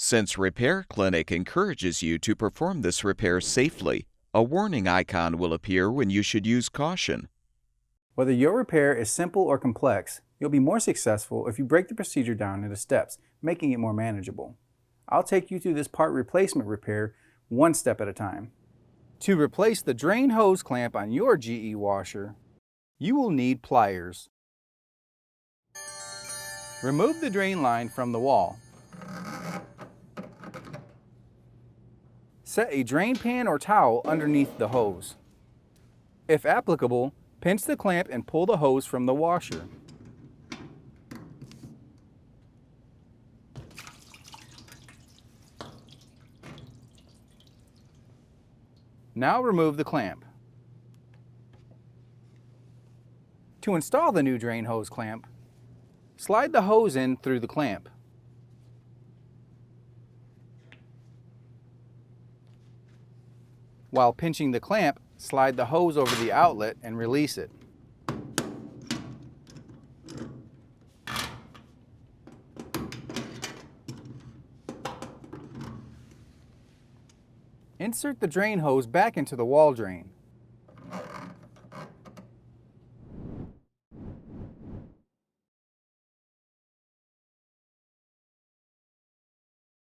Since Repair Clinic encourages you to perform this repair safely, a warning icon will appear when you should use caution. Whether your repair is simple or complex, you'll be more successful if you break the procedure down into steps, making it more manageable. I'll take you through this part replacement repair one step at a time. To replace the drain hose clamp on your GE washer, you will need pliers. Remove the drain line from the wall. Set a drain pan or towel underneath the hose. If applicable, pinch the clamp and pull the hose from the washer. Now remove the clamp. To install the new drain hose clamp, slide the hose in through the clamp. While pinching the clamp, slide the hose over the outlet and release it. Insert the drain hose back into the wall drain.